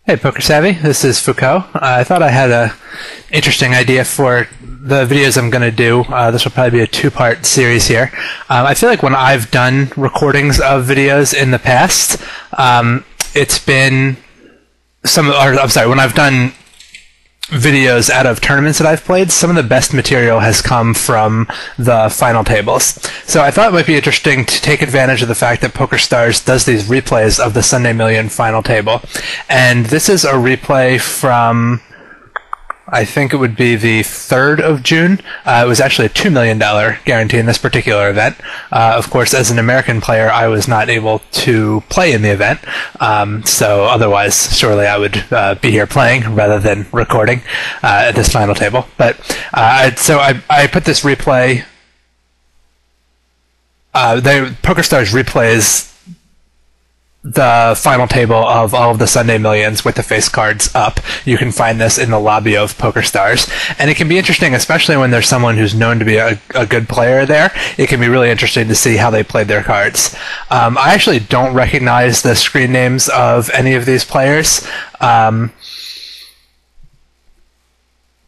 Hey, PokerSavvy, this is Foucault. I thought I had an interesting idea for the videos I'm going to do. This will probably be a two-part series here. I feel like when I've done recordings of videos in the past, it's been when I've done videos out of tournaments that I've played, some of the best material has come from the final tables. So I thought it might be interesting to take advantage of the fact that PokerStars does these replays of the Sunday Million final table. And this is a replay from, I think it would be the 3rd of June. It was actually a $2 million guarantee in this particular event. Of course, as an American player, I was not able to play in the event. So otherwise, surely I would be here playing rather than recording at this final table. But so I put this replay. PokerStars replays the final table of all of the Sunday Millions with the face cards up. You can find this in the lobby of PokerStars. And it can be interesting, especially when there's someone who's known to be a good player there. It can be really interesting to see how they played their cards. I actually don't recognize the screen names of any of these players.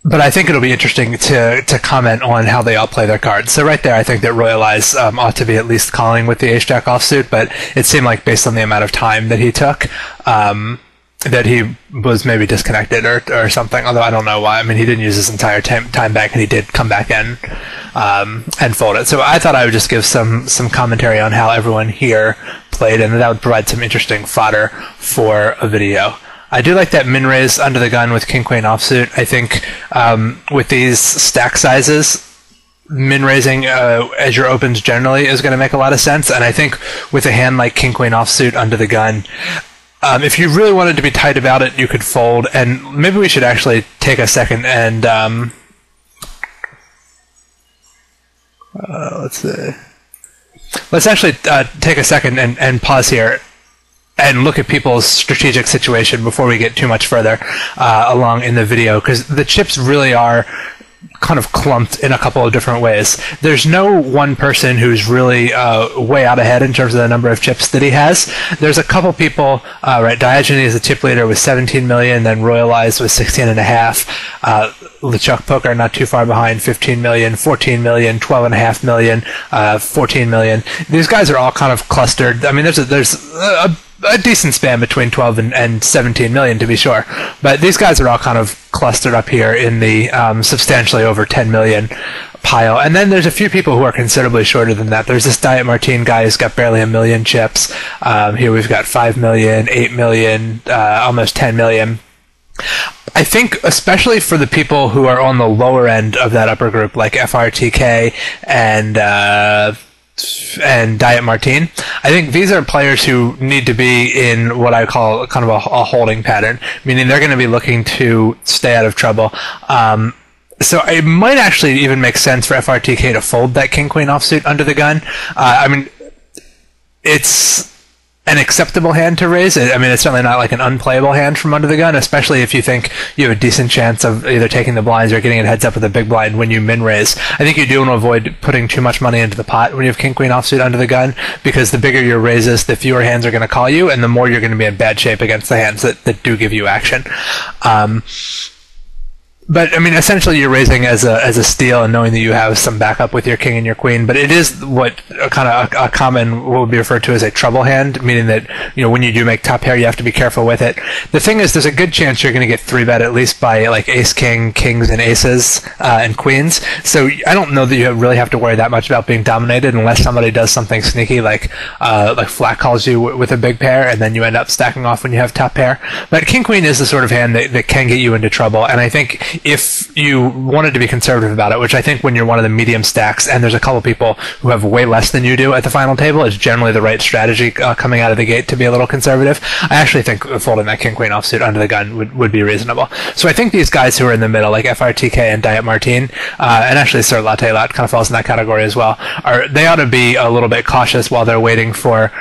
But I think it'll be interesting to comment on how they all play their cards. So right there, I think that Royal Eyes ought to be at least calling with the ace-jack offsuit, but it seemed like based on the amount of time that he took, that he was maybe disconnected or something, although I don't know why. I mean, he didn't use his entire time back, and he did come back in and fold it. So I thought I would just give some commentary on how everyone here played, and that would provide some interesting fodder for a video. I do like that min raise under the gun with king queen offsuit. I think with these stack sizes, min raising as your opens generally is going to make a lot of sense. And I think with a hand like king queen offsuit under the gun, if you really wanted to be tight about it, you could fold. And maybe we should actually take a second and let's actually take a second and pause here and look at people's strategic situation before we get too much further along in the video, because the chips really are kind of clumped in a couple of different ways. There's no one person who's really way out ahead in terms of the number of chips that he has. There's a couple people, right, Diogenes is the chip leader with 17 million, then Royal Eyes with 16.5. LeChuck Poker not too far behind, 15 million, 14 million, 12.5 million, 14 million. These guys are all kind of clustered. I mean, there's a decent span between 12 and 17 million, to be sure. But these guys are all kind of clustered up here in the substantially over 10 million pile. And then there's a few people who are considerably shorter than that. There's this Diet Martine guy who's got barely 1 million chips. Here we've got 5 million, 8 million, almost 10 million. I think especially for the people who are on the lower end of that upper group, like FRTK and Diet Martine, I think these are players who need to be in what I call kind of a holding pattern, meaning they're going to be looking to stay out of trouble. So it might actually even make sense for FRTK to fold that king-queen offsuit under the gun. I mean, it's an acceptable hand to raise. I mean, it's certainly not like an unplayable hand from under the gun, especially if you think you have a decent chance of either taking the blinds or getting a heads up with a big blind when you min raise. I think you do want to avoid putting too much money into the pot when you have king queen offsuit under the gun, because the bigger your raises, the fewer hands are going to call you, and the more you're going to be in bad shape against the hands that do give you action. But I mean, essentially, you're raising as a steal and knowing that you have some backup with your king and your queen. But it is what kind of a common what would be referred to as a trouble hand, meaning that when you do make top pair, you have to be careful with it. The thing is, there's a good chance you're going to get 3-bet at least by like ace king, kings, and aces and queens. So I don't know that you really have to worry that much about being dominated unless somebody does something sneaky, like flat calls you with a big pair, and then you end up stacking off when you have top pair. But king queen is the sort of hand that can get you into trouble, and I think if you wanted to be conservative about it, which I think when you're one of the medium stacks and there's a couple people who have way less than you do at the final table, is generally the right strategy coming out of the gate to be a little conservative. I actually think folding that king-queen offsuit under the gun would be reasonable. So I think these guys who are in the middle, like FRTK and Diet Martine, and actually Sir Latte Lat kind of falls in that category as well, they ought to be a little bit cautious while they're waiting for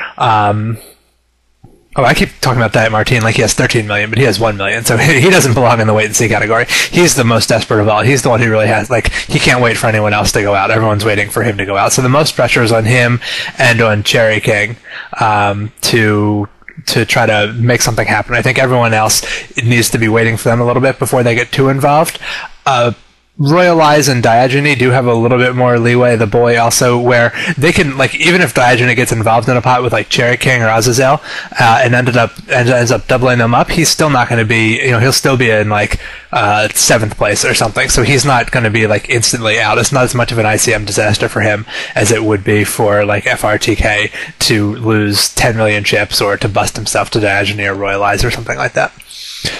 I keep talking about Diet Martine like he has 13 million, but he has 1 million, so he doesn't belong in the wait-and-see category. He's the most desperate of all. He's the one who really has, he can't wait for anyone else to go out. Everyone's waiting for him to go out. So the most pressure is on him and on Cherry King to to try to make something happen. I think everyone else needs to be waiting for them a little bit before they get too involved. Royal Eyes and Diogeny do have a little bit more leeway, the boy also, where they can, like, even if Diogeny gets involved in a pot with, like, Cherry King or Azazel, and ends up doubling them up, he's still not going to be, he'll still be in, like, 7th place or something, so he's not going to be, like, instantly out. It's not as much of an ICM disaster for him as it would be for, like, FRTK to lose 10 million chips or to bust himself to Diogeny or Royal Eyes or something like that.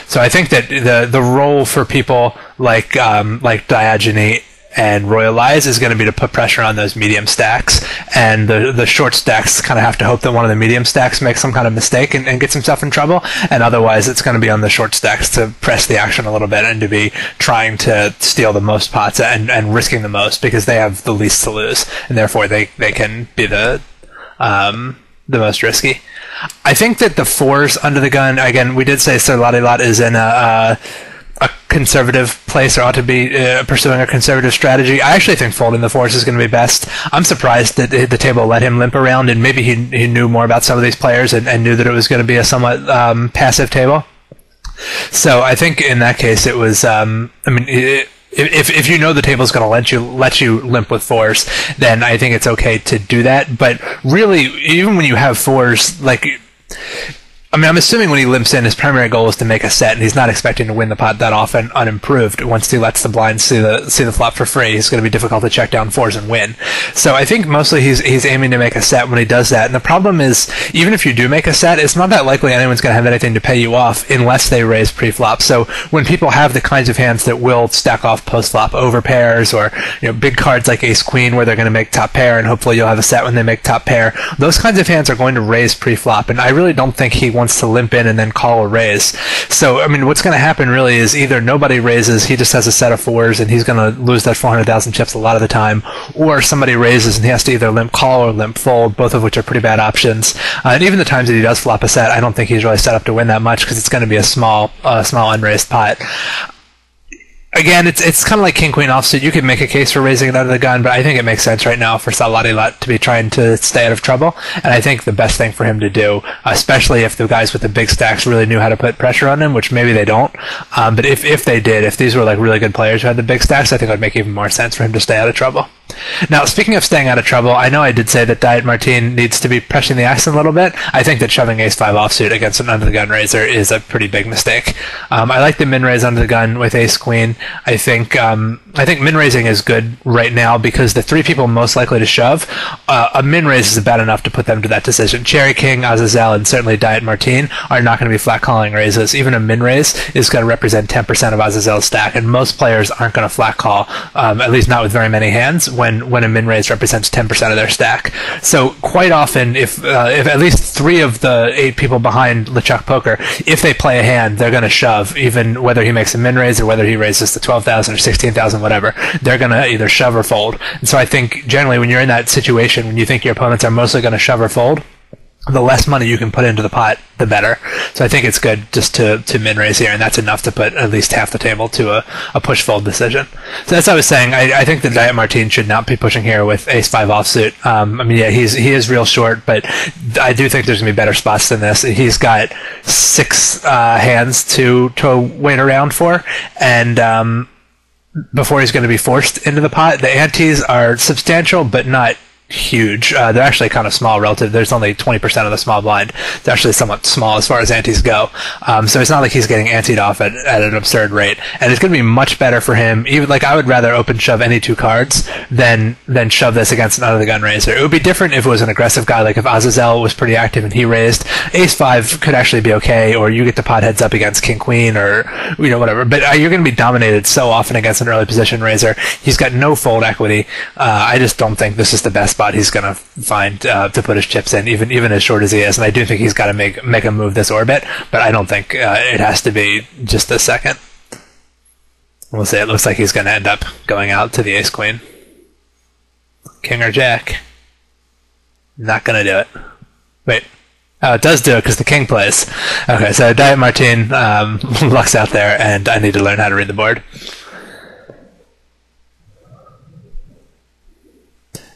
So I think that the role for people like Diogeny and Royal Eyes is going to be to put pressure on those medium stacks, and the short stacks kind of have to hope that one of the medium stacks makes some kind of mistake and gets himself in trouble, and otherwise it's going to be on the short stacks to press the action a little bit and to be trying to steal the most pots and risking the most, because they have the least to lose, and therefore they can be the most risky. I think that the 4s under the gun, again, we did say Sir Lottie-Lot is in a conservative place, or ought to be pursuing a conservative strategy. I actually think folding the 4s is going to be best. I'm surprised that the table let him limp around, and maybe he knew more about some of these players and knew that it was going to be a somewhat passive table. So I think in that case it was, if you know the table's going to let you limp with 4s, then I think it's okay to do that. But really, even when you have 4s, like, I'm assuming when he limps in, his primary goal is to make a set, and he's not expecting to win the pot that often unimproved. Once he lets the blinds see the flop for free, it's going to be difficult to check down 4s and win. So I think mostly he's aiming to make a set when he does that. And the problem is, even if you do make a set, it's not that likely anyone's going to have anything to pay you off unless they raise pre-flop. So when people have the kinds of hands that will stack off post-flop over pairs, or big cards like Ace Queen where they're going to make top pair, and hopefully you'll have a set when they make top pair, those kinds of hands are going to raise pre-flop, and I really don't think he wants to limp in and then call a raise. So, what's going to happen really is either nobody raises, he just has a set of 4s, and he's going to lose that 400,000 chips a lot of the time, or somebody raises and he has to either limp call or limp fold, both of which are pretty bad options. And even the times that he does flop a set, I don't think he's really set up to win that much, because it's going to be a small unraised pot. Again, it's kind of like King Queen offsuit. You could make a case for raising it under the gun, but I think it makes sense right now for Sir Lottie-Lot to be trying to stay out of trouble. And I think the best thing for him to do, especially if the guys with the big stacks really knew how to put pressure on him, which maybe they don't, but if they did, if these were like really good players who had the big stacks, I think it would make even more sense for him to stay out of trouble. Now, speaking of staying out of trouble, I know I did say that Diet Martine needs to be pressing the action a little bit. I think that shoving Ace-5 offsuit against an under-the-gun raiser is a pretty big mistake. I like the min-raise under the gun with Ace-Queen. I think min-raising is good right now because the 3 people most likely to shove, a min-raise is about enough to put them to that decision. Cherry King, Azazel, and certainly Diet Martine are not going to be flat-calling raises. Even a min-raise is going to represent 10% of Azazel's stack, and most players aren't going to flat-call, at least not with very many hands, when a min-raise represents 10% of their stack. So quite often, if at least 3 of the 8 people behind LeChuck Poker, if they play a hand, they're going to shove, even whether he makes a min-raise or whether he raises to 12,000 or 16,000, whatever. They're going to either shove or fold. And so I think generally when you're in that situation, when you think your opponents are mostly going to shove or fold, the less money you can put into the pot, the better. So I think it's good just to min-raise here, and that's enough to put at least half the table to a push-fold decision. So that's what I was saying. I think that Diet Martine should not be pushing here with Ace-5 offsuit. Yeah, he is real short, but I do think there's going to be better spots than this. He's got 6 hands to wait around for, and before he's going to be forced into the pot. The antes are substantial, but not huge. They're actually kind of small relative. There's only 20% of the small blind. They're actually somewhat small as far as antes go. So it's not like he's getting anteed off at an absurd rate. And it's going to be much better for him. Even I would rather open shove any 2 cards than shove this against an under the gun raiser. It would be different if it was an aggressive guy, like if Azazel was pretty active and he raised. Ace-5 could actually be okay, or you get the pot heads up against King Queen, or whatever. But you're going to be dominated so often against an early position raiser. He's got no fold equity. I just don't think this is the best spot he's going to find to put his chips in, even as short as he is. And I do think he's got to make a move this orbit, but I don't think it has to be just a second. We'll see. It looks like he's going to end up going out to the Ace-Queen. King or Jack. Not going to do it. Wait. Oh, it does do it because the king plays. Okay, so Diet Martine lucks out there, and I need to learn how to read the board.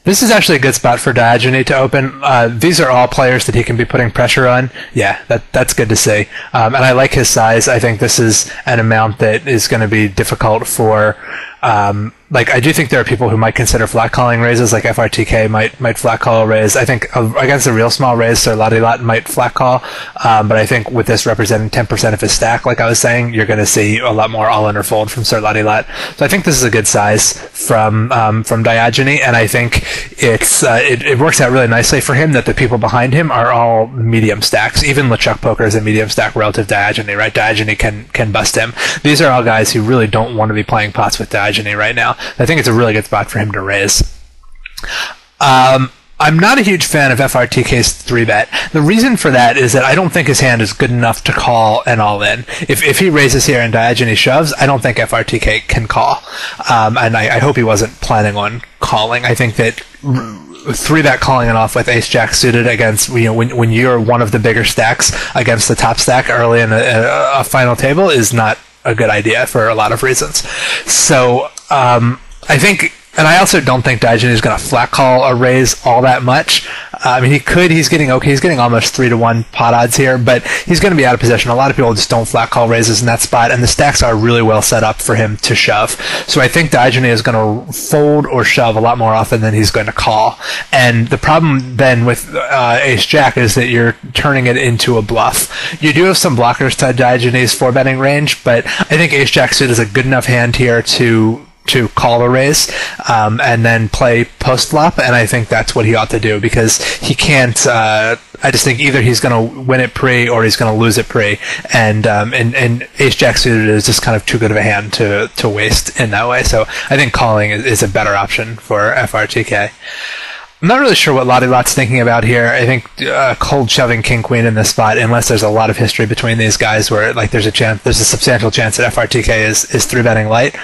This is actually a good spot for Diogenes to open. These are all players that he can be putting pressure on. Yeah, that's good to see. And I like his size. I think this is an amount that is going to be difficult for... like, I do think there are people who might consider flat calling raises, like FRTK might flat call a raise. I think against a real small raise, Sir Lottie-Lot might flat call. But I think with this representing 10% of his stack, like I was saying, you're going to see a lot more all-in or fold from Sir Lottie-Lot. So I think this is a good size from Diogenes, and I think it works out really nicely for him that the people behind him are all medium stacks. Even LeChuck Poker is a medium stack relative to Diogenes, right? Diogenes can bust him. These are all guys who really don't want to be playing pots with Diogenes right now. I think it's a really good spot for him to raise. I'm not a huge fan of FRTK's 3-bet. The reason for that is that I don't think his hand is good enough to call an all-in. If he raises here and Diogenes shoves, I don't think FRTK can call. And I hope he wasn't planning on calling. I think that 3-bet calling it off with ace-jack suited against, when you're one of the bigger stacks against the top stack early in a final table is not a good idea for a lot of reasons. So I think, and I also don't think Diogenes is going to flat call a raise all that much. I mean, he could. He's getting okay. He's getting almost 3-to-1 pot odds here, but he's going to be out of position. A lot of people just don't flat call raises in that spot, and the stacks are really well set up for him to shove. So I think Diogenes is going to fold or shove a lot more often than he's going to call. And the problem then with ace-jack is that you're turning it into a bluff. You do have some blockers to Diogenes' 4-betting range, but I think ace-jack suit is a good enough hand here to call a raise and then play post flop, and I think that's what he ought to do, because he can't. I just think either he's going to win it pre or he's going to lose it pre, and ace jack suited is just kind of too good of a hand to waste in that way. So I think calling is a better option for FRTK. I'm not really sure what Lottie-Lot's thinking about here. I think cold shoving king-queen in this spot, unless there's a lot of history between these guys where like there's a substantial chance that FRTK is 3-betting light.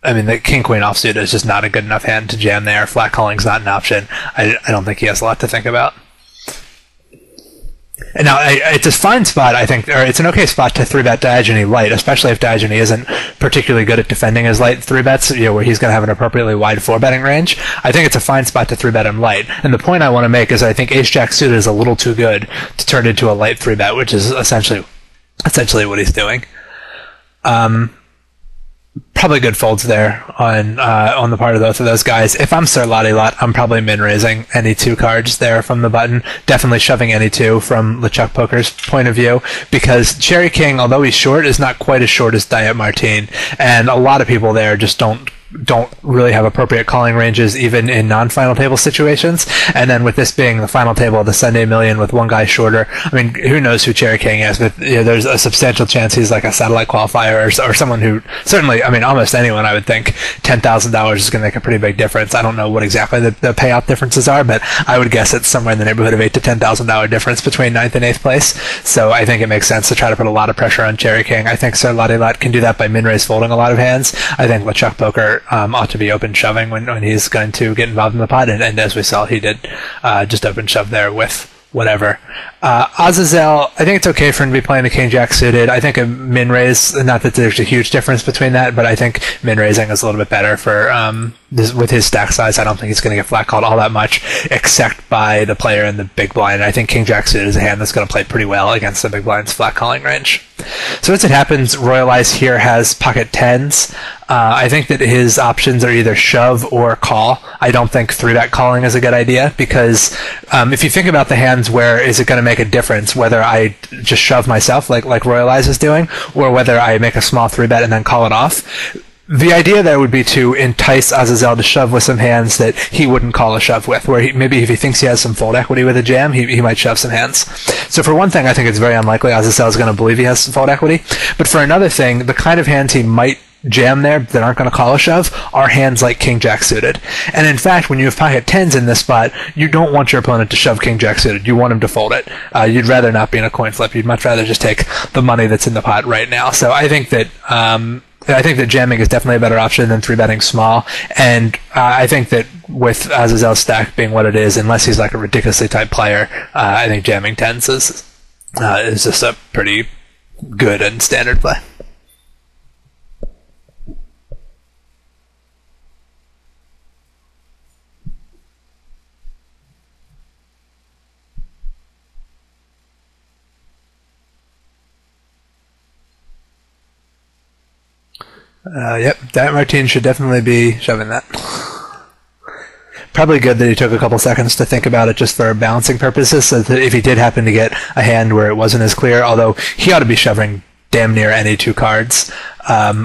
I mean, the king-queen offsuit is just not a good enough hand to jam there. Flat calling's not an option. I don't think he has a lot to think about. And now, it's a fine spot, I think, or it's an okay spot to 3-bet Diogenes light, especially if Diogenes isn't particularly good at defending his light 3-bets, where he's going to have an appropriately wide 4-betting range. I think it's a fine spot to 3-bet him light. And the point I want to make is I think ace-jack suited is a little too good to turn into a light 3-bet, which is essentially what he's doing. Probably good folds there on the part of both of those guys. If I'm Sir Lottie-Lot, I'm probably min-raising any 2 cards there from the button. Definitely shoving any 2 from LeChuck Poker's point of view, because Cherry King, although he's short, is not quite as short as Diet Martine, and a lot of people there just don't really have appropriate calling ranges even in non-final table situations. And then with this being the final table of the Sunday Million with one guy shorter, I mean, who knows who Cherry King is, but there's a substantial chance he's like a satellite qualifier or someone who certainly, I mean, almost anyone, I would think $10,000 is going to make a pretty big difference. I don't know what exactly the payout differences are, but I would guess it's somewhere in the neighborhood of $8,000 to $10,000 difference between 9th and 8th place. So I think it makes sense to try to put a lot of pressure on Cherry King. I think Sir Lottie-Lot can do that by min-raise folding a lot of hands. I think LeChuck Poker ought to be open shoving when he's going to get involved in the pot, and as we saw, he did just open shove there with whatever. Azazel, I think it's okay for him to be playing the king-jack suited. I think a min-raise, not that there's a huge difference between that, but I think min-raising is a little bit better for with his stack size. I don't think he's going to get flat called all that much, except by the player in the big blind. I think king-jack suited is a hand that's going to play pretty well against the big blind's flat calling range. So as it happens, Royalize here has pocket 10s. I think that his options are either shove or call. I don't think 3-bet calling is a good idea, because if you think about the hands where is it going to make a difference whether I just shove myself like Royalize is doing, or whether I make a small 3-bet and then call it off. The idea there would be to entice Azazel to shove with some hands that he wouldn't call a shove with, where maybe if he thinks he has some fold equity with a jam, he might shove some hands. So for one thing, I think it's very unlikely Azazel is going to believe he has some fold equity. But for another thing, the kind of hands he might jam there that aren't going to call a shove are hands like king-jack suited. And in fact, when you have pocket 10s in this spot, you don't want your opponent to shove king-jack suited. You want him to fold it. You'd rather not be in a coin flip. You'd much rather just take the money that's in the pot right now. So I think that jamming is definitely a better option than 3-betting small, and I think that with Azazel's stack being what it is, unless he's like a ridiculously tight player, I think jamming 10s is just a pretty good and standard play. Yep, Diet Martine should definitely be shoving that. Probably good that he took a couple seconds to think about it just for balancing purposes, so that if he did happen to get a hand where it wasn't as clear, although he ought to be shoving damn near any 2 cards.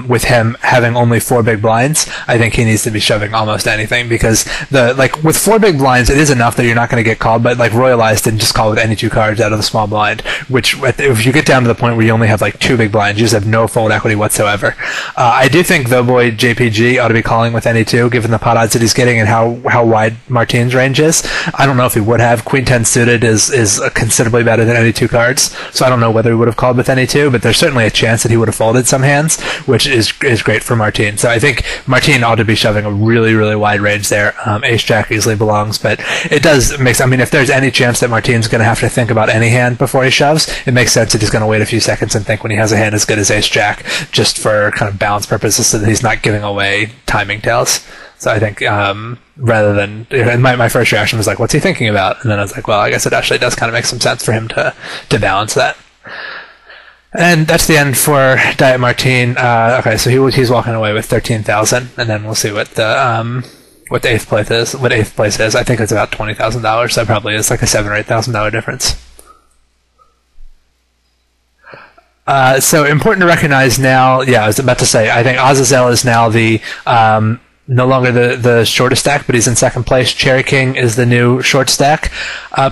With him having only 4 big blinds, I think he needs to be shoving almost anything, because with 4 big blinds, it is enough that you're not going to get called, but like Royalized didn't just call with any 2 cards out of the small blind, which if you get down to the point where you only have like 2 big blinds, you just have no fold equity whatsoever. I do think Doughboy JPG ought to be calling with any 2, given the pot odds that he's getting and how wide Martine's range is. I don't know if he would have. Queen 10 suited is considerably better than any 2 cards, so I don't know whether he would have called with any 2, but there's certainly a chance that he would have folded some hands, which is great for Martine. So I think Martine ought to be shoving a really, really wide range there. Ace-Jack easily belongs, but it does make sense. I mean, if there's any chance that Martine's going to have to think about any hand before he shoves, it makes sense that he's going to wait a few seconds and think when he has a hand as good as Ace-Jack, just for kind of balance purposes, so that he's not giving away timing tails. So I think rather than, and my first reaction was like, what's he thinking about? And then I was like, well, I guess it actually does kind of make some sense for him to balance that. And that's the end for Diet Martine. Okay, so he's walking away with 13,000, and then we'll see what the eighth place is. What eighth place is? I think it's about $20,000. So that probably is like a $7,000 or $8,000 difference. So important to recognize now. Yeah, I was about to say. I think Azazel is now the no longer the shortest stack, but he's in second place. Cherry King is the new short stack.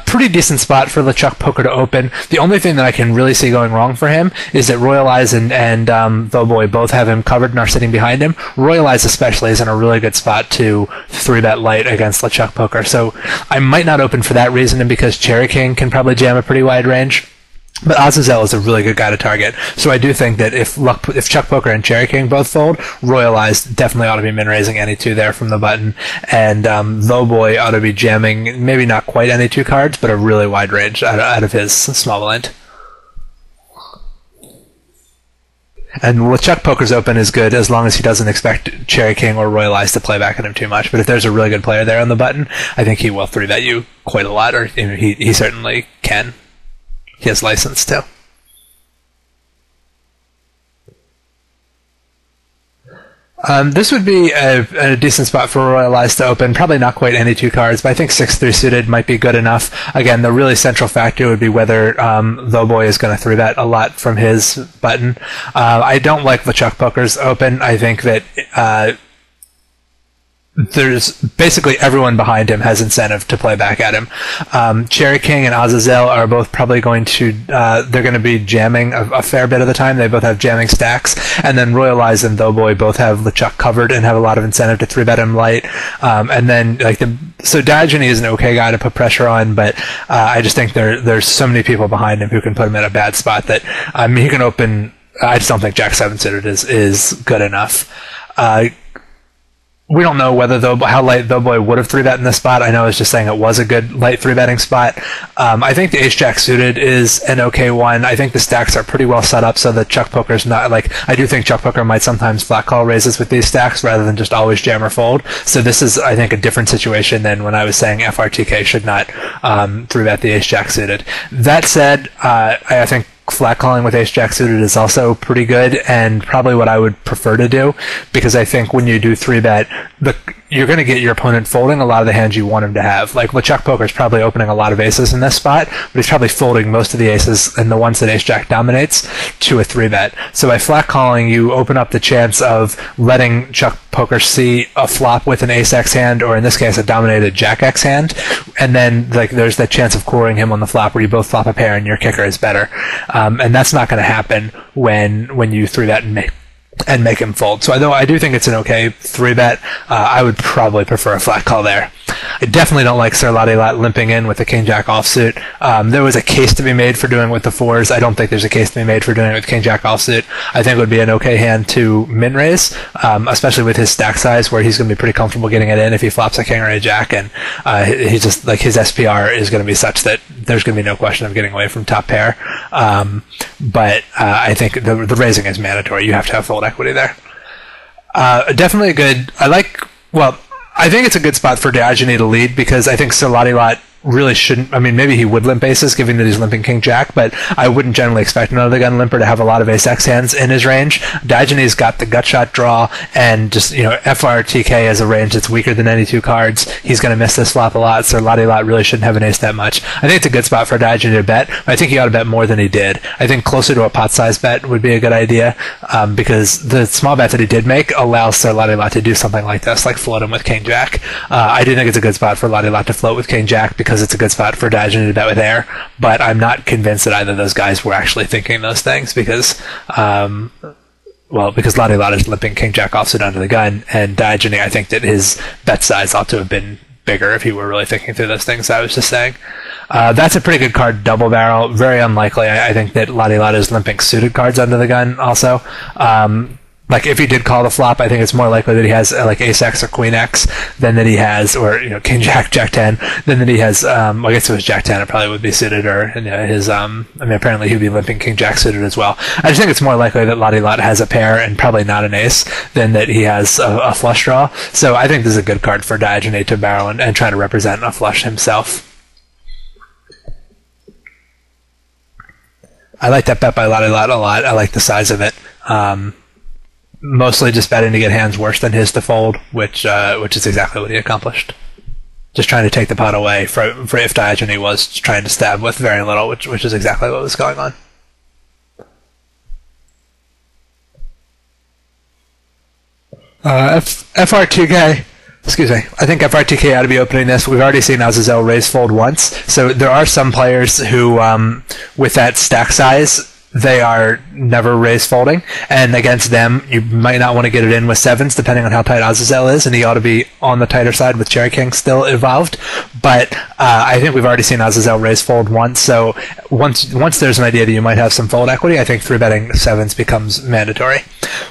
Pretty decent spot for LeChuck Poker to open. The only thing that I can really see going wrong for him is that Royal Eyes and Doughboy both have him covered and are sitting behind him. Royal Eyes especially is in a really good spot to 3-bet light against LeChuck Poker. So I might not open for that reason, and because Cherry King can probably jam a pretty wide range. But Azazel is a really good guy to target, so I do think that if Chuck Poker and Cherry King both fold, Royal Eyes definitely ought to be min-raising any 2 there from the button, and Doughboy ought to be jamming maybe not quite any 2 cards, but a really wide range out of his small blind. And LeChuck Poker's open is good as long as he doesn't expect Cherry King or Royal Eyes to play back at him too much. But if there's a really good player there on the button, I think he will 3-bet you quite a lot, or he certainly can. He has license too. This would be a decent spot for Royal Eyes to open. Probably not quite any 2 cards, but I think 6-3 suited might be good enough. Again, the really central factor would be whether Doughboy is going to 3-bet a lot from his button. I don't like LeChuck Poker's open. I think that there's basically everyone behind him has incentive to play back at him. Cherry King and Azazel are both probably going to they're going to be jamming a fair bit of the time. They both have jamming stacks, and then Royal Eyes and Doughboy both have LeChuck covered and have a lot of incentive to 3-bet him light. And then so Diogenes is an okay guy to put pressure on, but I just think there's so many people behind him who can put him in a bad spot that he can open. I just don't think Jack 7 suited is good enough. We don't know how light Doughboy would have 3-bet in this spot. I know I was just saying it was a good light 3-betting spot. I think the Ace-Jack suited is an okay one. I think the stacks are pretty well set up so that Chuck Poker's not I do think Chuck Poker might sometimes flat call raises with these stacks rather than just always jam or fold. So this is, I think, a different situation than when I was saying FRTK should not 3-bet the Ace-Jack suited. That said, I think flat calling with Ace-Jack suited is also pretty good, and probably what I would prefer to do, because I think when you do 3-bet, you're going to get your opponent folding a lot of the hands you want him to have. Like LeChuck Poker is probably opening a lot of aces in this spot, but he's probably folding most of the aces and the ones that Ace-Jack dominates to a 3-bet. So by flat calling, you open up the chance of letting Chuck Poker see a flop with an Ace-X hand, or in this case, a dominated Jack-X hand, and then there's that chance of coring him on the flop where you both flop a pair and your kicker is better. And that's not going to happen when you 3-bet and make him fold. So although I do think it's an okay 3-bet, I would probably prefer a flat call there. I definitely don't like Sir Lottie-Lot limping in with the King-Jack offsuit. There was a case to be made for doing it with the 4s. I don't think there's a case to be made for doing it with King-Jack offsuit. I think it would be an okay hand to min-raise, especially with his stack size, where he's going to be pretty comfortable getting it in if he flops a King or a Jack, and he's just his SPR is going to be such that there's going to be no question of getting away from top pair. But I think the raising is mandatory. You have to have fold equity there. Definitely a good. I think it's a good spot for Diogenes to lead, because I think Sir Lottie-Lot really shouldn't. I mean, maybe he would limp aces, given that he's limping king jack, but I wouldn't generally expect another gun limper to have a lot of ace x hands in his range. Diogenes got the gut shot draw, and just, you know, FRTK is a range that's weaker than any two cards. He's going to miss this flop a lot, so Lottie Lot really shouldn't have an ace that much. I think it's a good spot for Diogenes to bet, but I think he ought to bet more than he did. I think closer to a pot size bet would be a good idea, because the small bet that he did make allows Sir Lottie Lot to do something like this, like float him with king jack. I do think it's a good spot for Lottie Lot to float with king jack, because it's a good spot for Diogenes to bet with air, but I'm not convinced that either of those guys were actually thinking those things, because because Lottie Lot is limping king jack offsuit onto the gun, and Diogenes, I think that his bet size ought to have been bigger if he were really thinking through those things I was just saying. That's a pretty good card, double barrel. Very unlikely. I think that Lottie Lot is limping suited cards under the gun also. Like, if he did call the flop, I think it's more likely that he has like ace x or queen x than that he has, or, you know, king jack, jack 10, than that he has, I guess if it was jack 10, it probably would be suited, or, you know, his, I mean, apparently he'd be limping king jack suited as well. I just think it's more likely that Lottie Lot has a pair and probably not an ace than that he has a flush draw. So I think this is a good card for Diogenes to barrel and try to represent a flush himself. I like that bet by Lottie Lot a lot. I like the size of it. Mostly just betting to get hands worse than his to fold, which is exactly what he accomplished. Just trying to take the pot away for if Diogenes was trying to stab with very little, which is exactly what was going on. FR2K. Excuse me. I think FR2K ought to be opening this. We've already seen Azazel raise fold once, so there are some players who, with that stack size, they are never raise folding, and against them, you might not want to get it in with sevens, depending on how tight Azazel is, and he ought to be on the tighter side with Cherry King still involved. But I think we've already seen Azazel raise fold once, so once there's an idea that you might have some fold equity, I think 3-betting sevens becomes mandatory.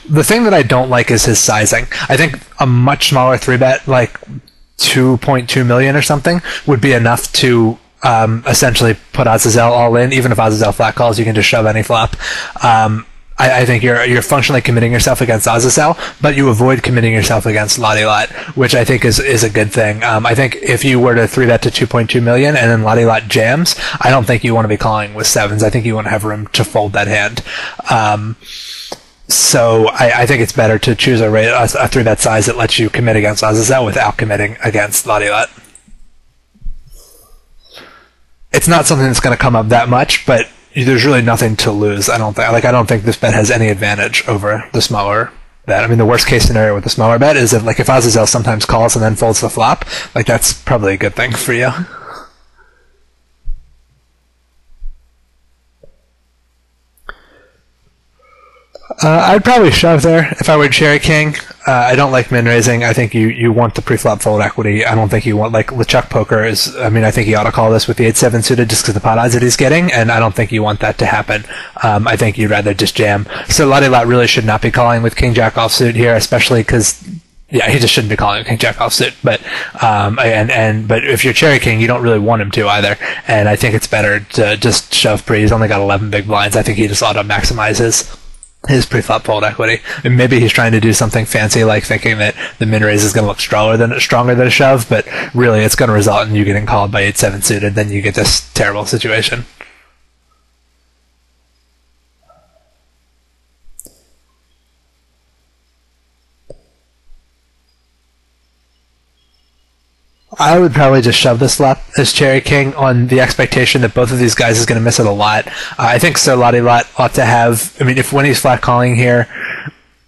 The thing that I don't like is his sizing. I think a much smaller 3-bet, like 2.2 million or something, would be enough to essentially put Azazel all in. Even if Azazel flat calls, you can just shove any flop. I think you're functionally committing yourself against Azazel, but you avoid committing yourself against Lottie Lot, which I think is a good thing. I think if you were to 3-bet to 2.2 million and then Lottie Lot jams, I don't think you want to be calling with sevens. I think you want to have room to fold that hand. So I think it's better to choose a 3-bet size that lets you commit against Azazel without committing against Lottie Lot. It's not something that's going to come up that much, but there's really nothing to lose. I don't think this bet has any advantage over the smaller bet. I mean, the worst case scenario with the smaller bet is if Azazel sometimes calls and then folds the flop, like, that's probably a good thing for you. I'd probably shove there if I were Cherry King. I don't like min raising. I think you want the pre-flop fold equity. I don't think you want, like, LeChuck Poker is, I mean, I think he ought to call this with the 8-7 suited just because the pot odds that he's getting, and I don't think you want that to happen. I think you'd rather just jam. So Lottie Lot really should not be calling with King Jack offsuit here, especially because, yeah, he just shouldn't be calling with King Jack offsuit. But but if you're Cherry King, you don't really want him to either. And I think it's better to just shove pre. He's only got 11 big blinds. I think he just ought to maximize his pre-flop fold equity. And maybe he's trying to do something fancy, like thinking that the min raise is going to look stronger than a shove, but really it's going to result in you getting called by 8-7 suited. Then you get this terrible situation. I would probably just shove this flop as Cherry King on the expectation that both of these guys is going to miss it a lot. I think Sir Lottie Lot ought to have, I mean, when he's flat calling here,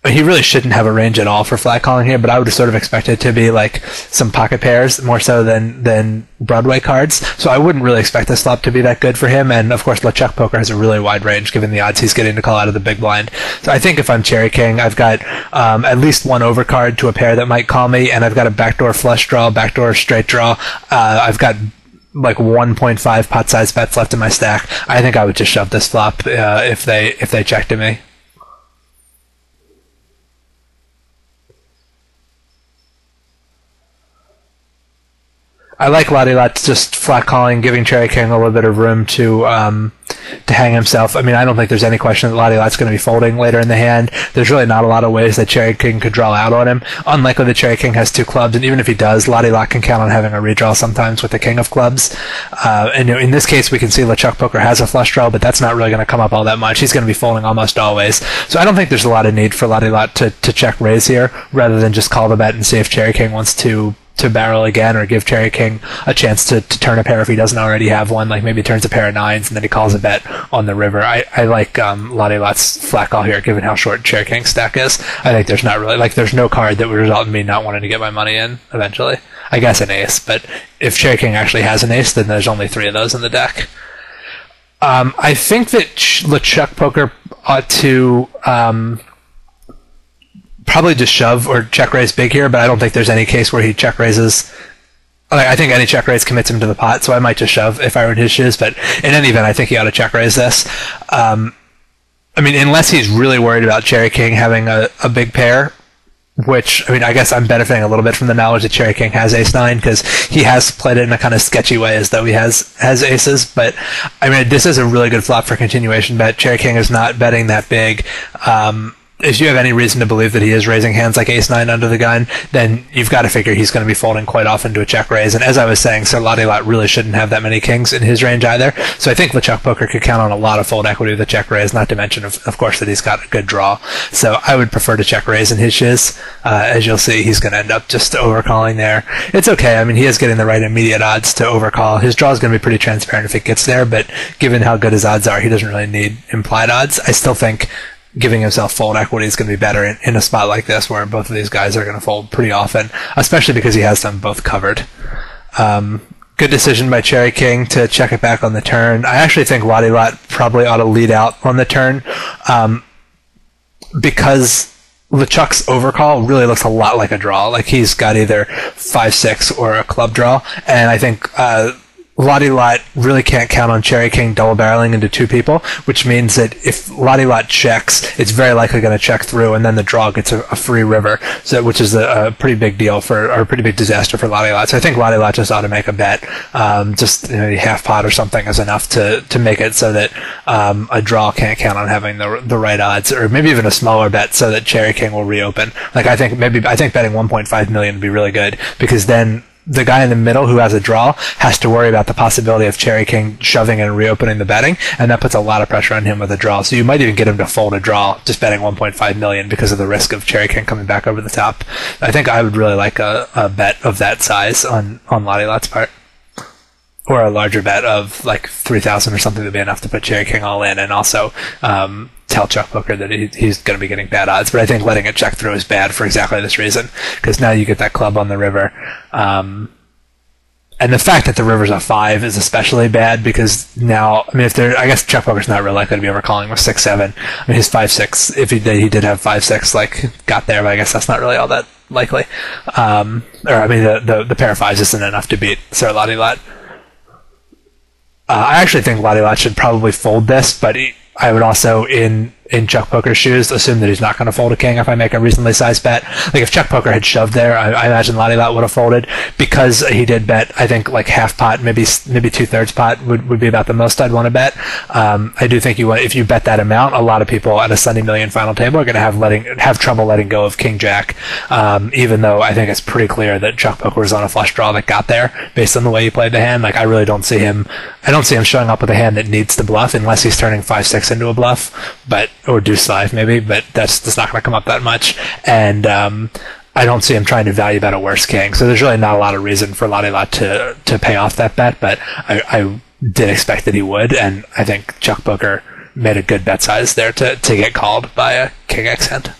he really shouldn't have a range at all for flat calling here, but I would sort of expect it to be like some pocket pairs more so than Broadway cards. So I wouldn't really expect this flop to be that good for him. And of course, LeChuck Poker has a really wide range given the odds he's getting to call out of the big blind. So I think if I'm Cherry King, I've got at least one overcard to a pair that might call me, and I've got a backdoor flush draw, backdoor straight draw. I've got like 1.5 pot size bets left in my stack. I think I would just shove this flop if they check to me. I like Lottie Lot just flat calling, giving Cherry King a little bit of room to hang himself. I mean, I don't think there's any question that Lottie Lot's going to be folding later in the hand. There's really not a lot of ways that Cherry King could draw out on him. Unlikely that Cherry King has 2 clubs, and even if he does, Lottie Lot can count on having a redraw sometimes with the King of Clubs. And in this case, we can see LeChuck Poker has a flush draw, but that's not really going to come up all that much. He's going to be folding almost always. So I don't think there's a lot of need for Lottie Lot to check raise here, rather than just call the bet and see if Cherry King wants to barrel again, or give Cherry King a chance to turn a pair if he doesn't already have one, like maybe turns a pair of 9s and then he calls a bet on the river. I like Lottie Lot's flat call here, given how short Cherry King's stack is. I think there's not really, like, there's no card that would result in me not wanting to get my money in eventually. I guess an ace, but if Cherry King actually has an ace, then there's only 3 of those in the deck. I think that LeChuck Poker ought to probably just shove or check raise big here, but I don't think there's any case where he check raises. I think any check raise commits him to the pot, so I might just shove if I were in his shoes, but in any event, I think he ought to check raise this. I mean, unless he's really worried about Cherry King having a big pair, which, I mean, I guess I'm benefiting a little bit from the knowledge that Cherry King has ace-9, because he has played it in a kind of sketchy way as though he has aces, but, I mean, this is a really good flop for continuation bet. Cherry King is not betting that big. If you have any reason to believe that he is raising hands like ace-9 under the gun, then you've got to figure he's going to be folding quite often to a check raise. And as I was saying, Sir Lottie Lot really shouldn't have that many kings in his range either. So I think LeChuck Poker could count on a lot of fold equity with a check raise, not to mention, of course, that he's got a good draw. So I would prefer to check raise in his shiz. As you'll see, he's going to end up just overcalling there. It's okay. I mean, he is getting the right immediate odds to overcall. His draw is going to be pretty transparent if it gets there, but given how good his odds are, he doesn't really need implied odds. I still think giving himself fold equity is going to be better in a spot like this, where both of these guys are going to fold pretty often, especially because he has them both covered. Good decision by Cherry King to check it back on the turn. I actually think Lottie Lot probably ought to lead out on the turn, because LeChuck's overcall really looks a lot like a draw. Like, he's got either 5-6 or a club draw, and I think Lottie Lot really can't count on Cherry King double barreling into 2 people, which means that if Lottie Lot checks, it's very likely going to check through, and then the draw gets a free river, so which is a pretty big deal or a pretty big disaster for Lottie Lot. So I think Lottie Lot just ought to make a bet. Just half pot or something is enough to make it so that a draw can't count on having the right odds, or maybe even a smaller bet so that Cherry King will reopen. Like, I think betting 1.5 million would be really good, because then the guy in the middle who has a draw has to worry about the possibility of Cherry King shoving and reopening the betting, and that puts a lot of pressure on him with a draw. So you might even get him to fold a draw just betting 1.5 million because of the risk of Cherry King coming back over the top. I think I would really like a bet of that size on Lottie Lot's part. Or a larger bet of like 3,000 or something would be enough to put Cherry King all in, and also tell Chuck Poker that he's going to be getting bad odds. But I think letting it check through is bad for exactly this reason, because now you get that club on the river. And the fact that the river's a 5 is especially bad, because now, I mean, I guess Chuck Poker's not really likely to be overcalling with 6-7. I mean, his 5-6, if he did have 5-6, like, got there, but I guess that's not really all that likely. Or, I mean, the pair of 5s isn't enough to beat Sir Lottie Lot. I actually think Lottie Lot should probably fold this, but I would also, in Chuck Poker's shoes, assume that he's not going to fold a king if I make a reasonably sized bet. Like, if Chuck Poker had shoved there, I imagine Lottie Lot would have folded, because he did bet, I think, like half pot, maybe 2/3 pot would be about the most I'd want to bet. I do think if you bet that amount, a lot of people at a Sunday Million final table are going to have trouble letting go of King Jack, even though I think it's pretty clear that Chuck Poker was on a flush draw that got there based on the way he played the hand. Like, I really don't see him showing up with a hand that needs to bluff unless he's turning 5-6 into a bluff, or deuce 5 maybe, but that's not going to come up that much. And I don't see him trying to value bet a worse king, so there's really not a lot of reason for Lottie Lot to pay off that bet, but I did expect that he would, and I think Chuck Poker made a good bet size there to get called by a King X hand.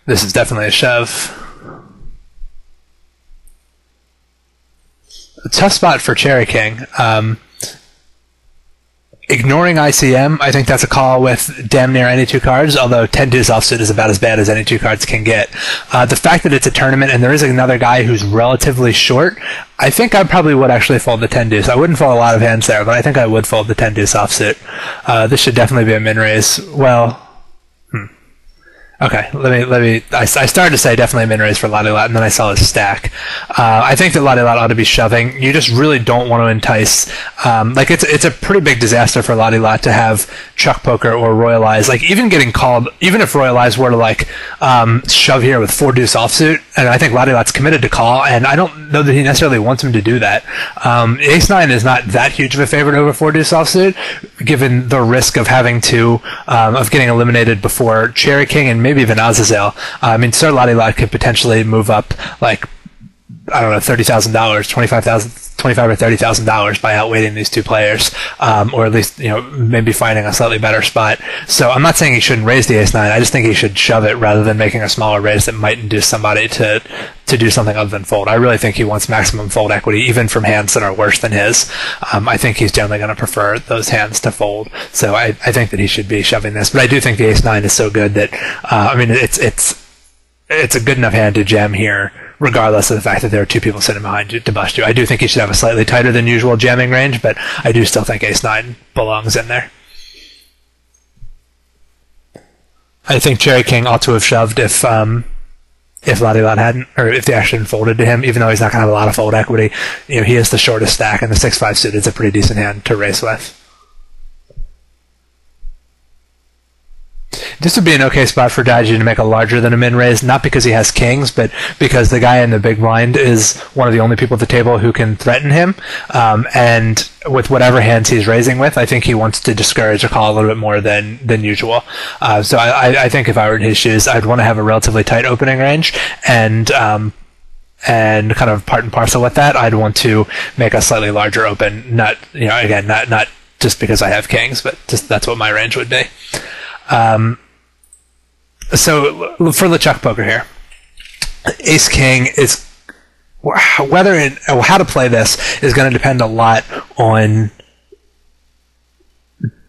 This is definitely a shove. A tough spot for Cherry King. ignoring ICM, I think that's a call with damn near any two cards, although 10 deuce offsuit is about as bad as any two cards can get. The fact that it's a tournament and there is another guy who's relatively short, I think I probably would actually fold the 10 deuce. I wouldn't fold a lot of hands there, but I think I would fold the 10 deuce offsuit. This should definitely be a min raise. Well, okay, let me. I started to say definitely min raise for Lottie Lot, and then I saw his stack. I think that Lottie Lot ought to be shoving. You just really don't want to entice. Like it's a pretty big disaster for Lottie Lot to have Chuck Poker or Royal Eyes. Like even getting called, even if Royal Eyes were to like shove here with 4 deuce offsuit, and I think Lottie Lot's committed to call, and I don't know that he necessarily wants him to do that. Ace 9 is not that huge of a favorite over 4 deuce offsuit, given the risk of having to of getting eliminated before Cherry King and maybe even Azazel. I mean, Sir Lottie Lot could potentially move up like, I don't know, $30,000, $25,000 or $30,000 by outweighting these two players, or at least, you know, maybe finding a slightly better spot. So I'm not saying he shouldn't raise the ace nine. I just think he should shove it rather than making a smaller raise that might induce somebody to do something other than fold. I really think he wants maximum fold equity, even from hands that are worse than his. I think he's generally going to prefer those hands to fold. So I think that he should be shoving this. But I do think the ace nine is so good that I mean, it's a good enough hand to jam here, regardless of the fact that there are two people sitting behind you to bust you. I do think he should have a slightly tighter than usual jamming range, but I do still think ace nine belongs in there. I think Cherry King ought to have shoved if Lottie Lot hadn't, or if the action folded to him, even though he's not going to have a lot of fold equity. You know, he is the shortest stack, and the 6-5 suited is a pretty decent hand to race with. This would be an okay spot for Daiji to make a larger than a min raise, not because he has kings, but because the guy in the big blind is one of the only people at the table who can threaten him. And with whatever hands he's raising with, I think he wants to discourage a call a little bit more than usual. So I think if I were in his shoes, I'd want to have a relatively tight opening range, and kind of part and parcel with that, I'd want to make a slightly larger open. Not, you know, again, not just because I have kings, but just that's what my range would be. So for the Chuck Poker here, Ace King is how to play this is going to depend a lot on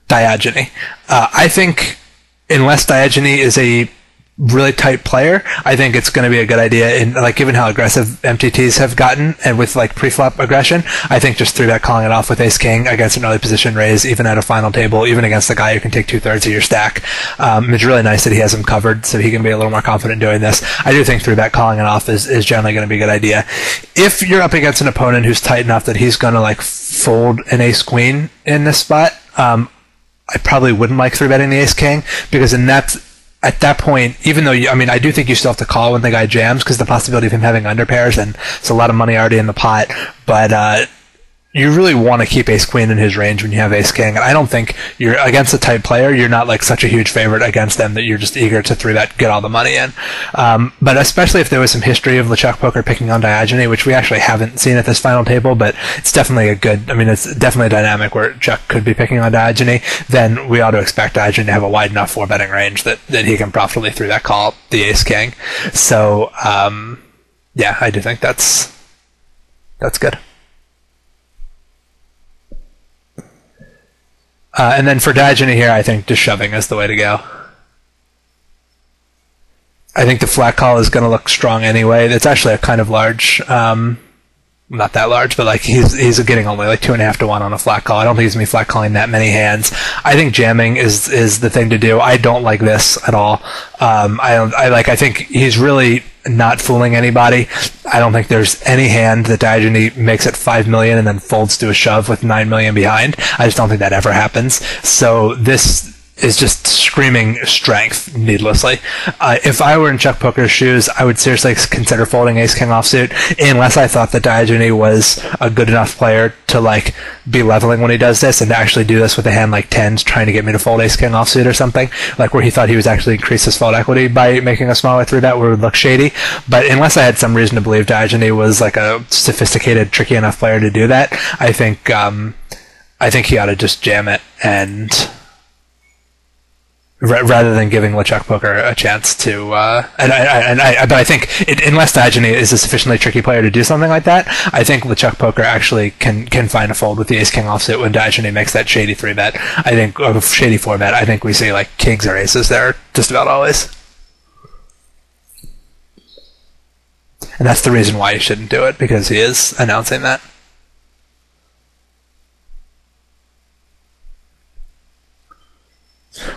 diogeny. I think unless diogeny is a really tight player, I think it's going to be a good idea, and like given how aggressive MTTs have gotten and with like pre-flop aggression, I think just 3-bet calling it off with ace king against an early position raise, even at a final table, even against a guy who can take 2/3 of your stack. It's really nice that he has him covered, so he can be a little more confident doing this. I do think 3-bet calling it off is generally going to be a good idea. If you're up against an opponent who's tight enough that he's going to like fold an ace queen in this spot, I probably wouldn't like 3-betting the ace king, because at that point, even though I do think you still have to call when the guy jams, because the possibility of him having underpairs, and it's a lot of money already in the pot, but you really want to keep ace queen in his range when you have ace king. And I don't think you're against a tight player, you're not like such a huge favorite against them that you're just eager to 3-bet, get all the money in. But especially if there was some history of LeChuck Poker picking on diogeny, which we actually haven't seen at this final table, but it's definitely it's definitely a dynamic where Chuck could be picking on diogeny, then we ought to expect diogeny to have a wide enough 4-betting range that he can profitably 3-bet call the ace king. So yeah, I do think that's good. And then for diogeny here, I think just shoving is the way to go. I think the flat call is going to look strong anyway. It's actually a kind of large, not that large, but like he's getting only like 2.5 to 1 on a flat call. I don't think he's going to be flat calling that many hands. I think jamming is the thing to do. I don't like this at all. I think he's really not fooling anybody. I don't think there's any hand that diogeny makes it 5 million and then folds to a shove with 9 million behind. I just don't think that ever happens. So this is just screaming strength needlessly. If I were in Chuck Poker's shoes, I would seriously consider folding ace king offsuit, unless I thought that diogeny was a good enough player to like be leveling when he does this, and to actually do this with a hand like tens trying to get me to fold ace king offsuit or something, like where he thought he was actually increase his fold equity by making a smaller 3-bet where it would look shady. But unless I had some reason to believe diogeny was like a sophisticated, tricky enough player to do that, I think he ought to just jam it and rather than giving LeChuck Poker a chance to. But I think unless Diogeny is a sufficiently tricky player to do something like that, I think LeChuck Poker actually can find a fold with the Ace King offsuit when Diogeny makes that shady 3-bet. I think, or shady 4-bet. I think we see like kings or aces there just about always. And that's the reason why he shouldn't do it, because he is announcing that.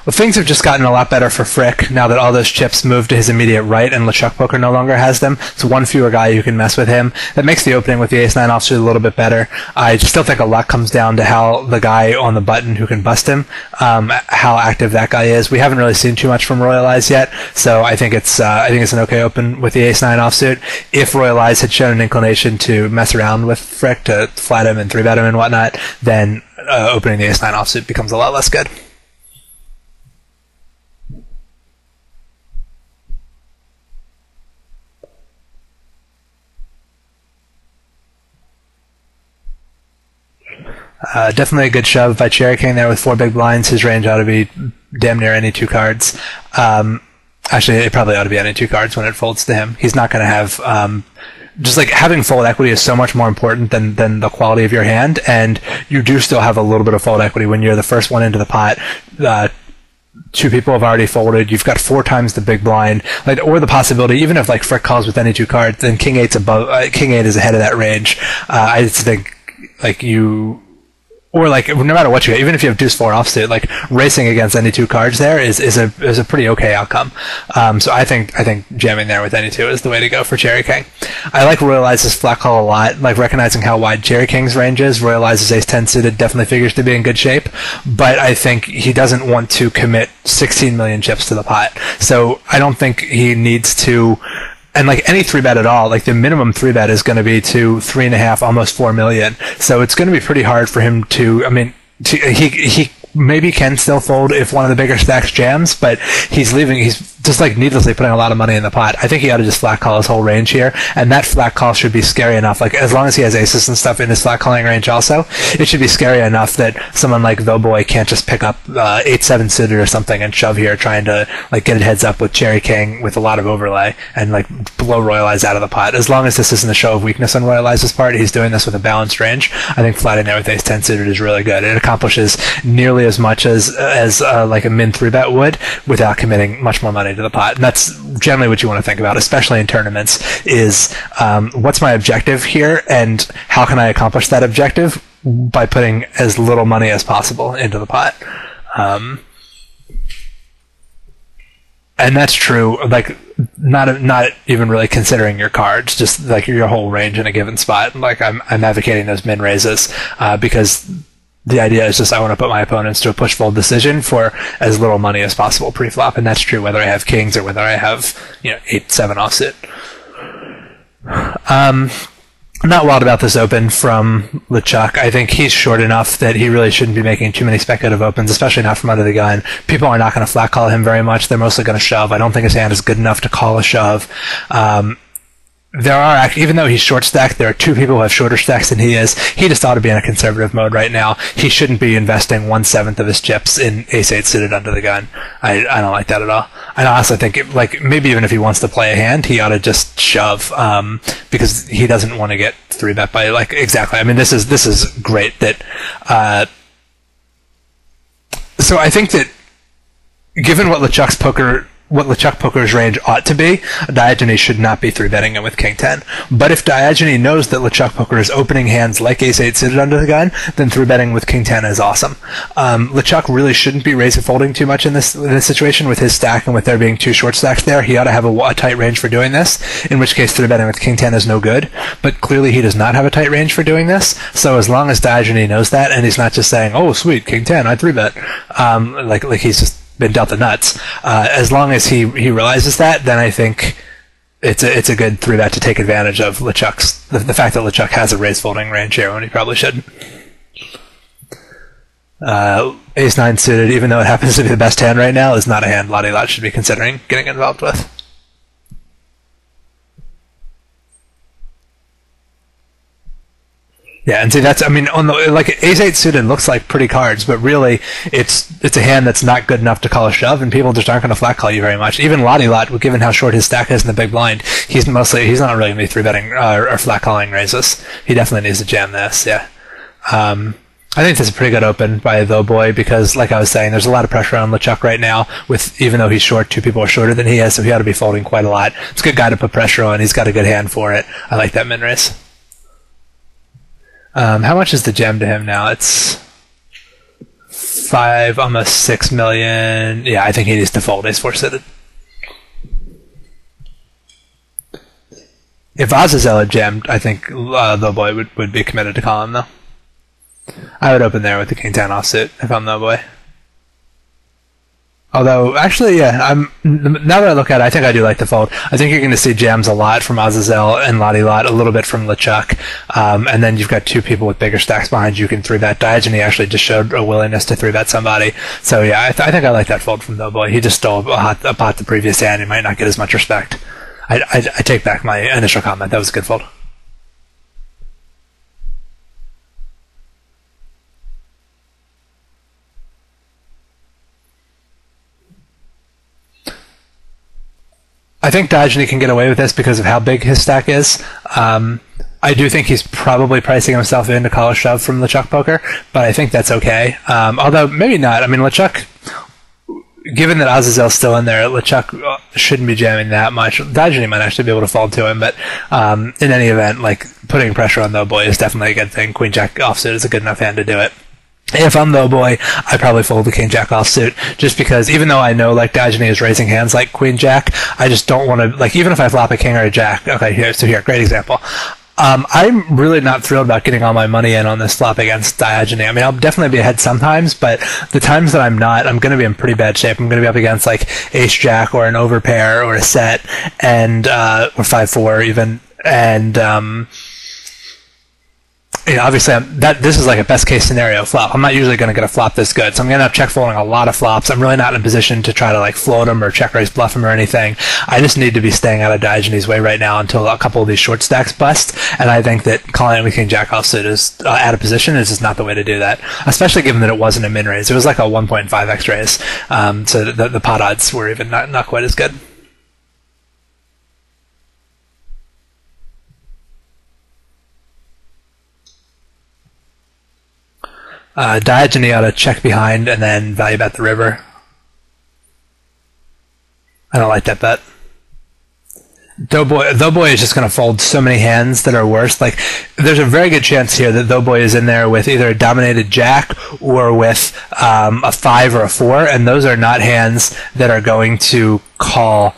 Well, things have just gotten a lot better for Frick now that all those chips moved to his immediate right and LeChuck Poker no longer has them. It's one fewer guy who can mess with him. That makes the opening with the Ace-9 offsuit a little bit better. I still think a lot comes down to how the guy on the button who can bust him, how active that guy is. We haven't really seen too much from Royal Eyes yet, so I think it's an okay open with the Ace-9 offsuit. If Royal Eyes had shown an inclination to mess around with Frick, to flat him and 3-bet him and whatnot, then opening the Ace-9 offsuit becomes a lot less good. Definitely a good shove by Cherry King there with 4 big blinds. His range ought to be damn near any 2 cards. Actually, it probably ought to be any 2 cards when it folds to him. He's not going to have... just like having fold equity is so much more important than the quality of your hand, and you do still have a little bit of fold equity when you're the first one into the pot. 2 people have already folded. You've got 4 times the big blind, like, or the possibility, even if like Frick calls with any 2 cards, then King 8's above. King 8 is ahead of that range. I just think like you. Or like no matter what you get, even if you have Deuce 4 offsuit, like racing against any 2 cards there is a pretty okay outcome. So I think jamming there with any 2 is the way to go for Cherry King. I like Royal Eyes' flat call a lot, like recognizing how wide Cherry King's range is. Royal Eyes' Ace-10 suited definitely figures to be in good shape, but I think he doesn't want to commit 16 million chips to the pot. So I don't think he needs to. And like any 3-bet at all, like the minimum 3-bet is going to be to 3.5, almost 4 million. So it's going to be pretty hard for him to. I mean, he maybe can still fold if one of the bigger stacks jams, but he's just like needlessly putting a lot of money in the pot. I think he ought to just flat call his whole range here, and that flat call should be scary enough. Like as long as he has aces and stuff in his flat calling range also, it should be scary enough that someone like Doughboy can't just pick up 8-7 suited or something and shove here, trying to like get it heads up with Cherry King with a lot of overlay and like blow Royal Eyes out of the pot. As long as this isn't a show of weakness on Royal Eyes' part, he's doing this with a balanced range. I think flatting there with Ace-10 suited is really good. It accomplishes nearly as much as like a min 3-bet would without committing much more money to the pot. And that's generally what you want to think about, especially in tournaments, is what's my objective here and how can I accomplish that objective by putting as little money as possible into the pot. And that's true, like not even really considering your cards, just like your whole range in a given spot. Like I'm advocating those min raises because the idea is just I want to put my opponents to a push-fold decision for as little money as possible pre-flop, and that's true whether I have kings or whether I have 8-7 offsuit. I'm not wild about this open from LeChuck. I think he's short enough that he really shouldn't be making too many speculative opens, especially not from under the gun. People are not going to flat call him very much. They're mostly going to shove. I don't think his hand is good enough to call a shove. There are, even though he's short stacked, there are 2 people who have shorter stacks than he is. He just ought to be in a conservative mode right now. He shouldn't be investing 1/7 of his chips in Ace-8 suited under the gun. I don't like that at all. I honestly think, like, maybe even if he wants to play a hand, he ought to just shove, because he doesn't want to get 3-bet by, like, exactly. I mean, this is great that, so I think that, given what LeChuck Poker's range ought to be, Diogeny should not be 3-betting him with King 10. But if Diogeny knows that LeChuck Poker is opening hands like Ace-8 suited under the gun, then 3-betting with King 10 is awesome. LeChuck really shouldn't be raising folding too much in this situation with his stack and with there being 2 short stacks there. He ought to have a tight range for doing this, in which case 3-betting with King 10 is no good. But clearly he does not have a tight range for doing this, so as long as Diogeny knows that, and he's not just saying, oh sweet, King 10, I 3-bet, like he's just been dealt the nuts. As long as he realizes that, then I think it's a good 3-bet to take advantage of LeChuck's the fact that LeChuck has a raise folding range here when he probably shouldn't. Ace-9 suited, even though it happens to be the best hand right now, is not a hand Lottie Lot should be considering getting involved with. Yeah, and see that's I mean on the like ace eight suited looks like pretty cards, but really it's a hand that's not good enough to call a shove, and people just aren't going to flat call you very much. Even Lottie Lot, given how short his stack is in the big blind, he's not really going to be three betting or flat calling raises. He definitely needs to jam this. Yeah, I think this is a pretty good open by Though Boy because, like I was saying, there's a lot of pressure on LeChuck right now. With even though he's short, two people are shorter than he is, so he ought to be folding quite a lot. It's a good guy to put pressure on. He's got a good hand for it. I like that min raise. How much is the gem to him now? It's 5, almost 6 million. Yeah, I think he needs to fold ace four suited. If Azazel had jammed, I think Though Boy would be committed to call him though. I would open there with the king ten offsuit if I'm Though Boy. Although, actually, yeah, now that I look at it, I think I do like the fold. I think you're going to see jams a lot from Azazel and Lottie Lot, a little bit from LeChuck, and then you've got two people with bigger stacks behind you can 3-bet. Diogenes actually just showed a willingness to 3-bet somebody. So yeah, I think I like that fold from Though Boy. He just stole a pot the previous hand. He might not get as much respect. I take back my initial comment. That was a good fold. I think Diogenes can get away with this because of how big his stack is. I do think he's probably pricing himself in to call a shove from LeChuck poker, but I think that's okay. Although maybe not. I mean, LeChuck, given that Azazel's still in there, LeChuck shouldn't be jamming that much. Diogenes might actually be able to fold to him, but in any event, like putting pressure on Though Boy is definitely a good thing. Queen Jack offsuit is a good enough hand to do it. If I'm Though Boy, I probably fold the King Jack offsuit, just because even though I know like Diogenes is raising hands like Queen Jack, I just don't want to, like, even if I flop a King or a Jack. Okay, here, great example. I'm really not thrilled about getting all my money in on this flop against Diogenes. I mean, I'll definitely be ahead sometimes, but the times that I'm not, I'm going to be in pretty bad shape. I'm going to be up against like Ace Jack or an overpair or a set, and or 5-4 even, and you know, obviously, this is like a best case scenario flop. I'm not usually going to get a flop this good, so I'm going to end up check folding a lot of flops. I'm really not in a position to try to like float them or check raise bluff them or anything. I just need to be staying out of Diogenes' way right now until a couple of these short stacks bust. And I think that calling it with King Jack offsuit is out of position is just not the way to do that, especially given that it wasn't a min raise. It was like a 1.5x raise, so the pot odds were even not quite as good. Diogenes ought to check behind and then value bet the river. I don't like that bet. Though Boy is just going to fold so many hands that are worse. Like, there's a very good chance here that Though Boy is in there with either a dominated Jack or with a 5 or a 4, and those are not hands that are going to call